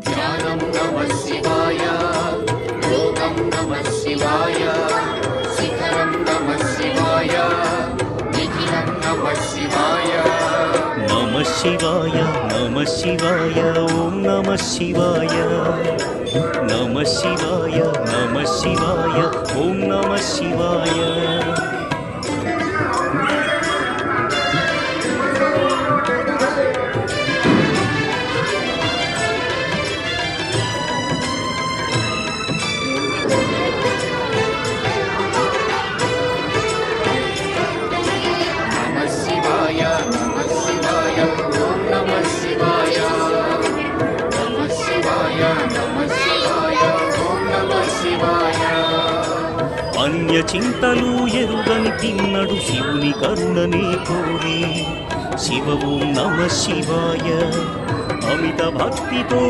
ध्यानं नमः शिवाय, योगं नमः शिवाय, शिखरं नमः शिवाय, निखिलं नमः शिवाय। नमः शिवाय नमः शिवाय ॐ नमः शिवाय, नमः शिवाय नमः शिवाय ॐ नमः शिवाय। అన్య చింతలు ఎరుగని తిన్నడు శివుని కరుణనే కోరి, శివ ఓం నమ శివాయ అమిత భక్తితో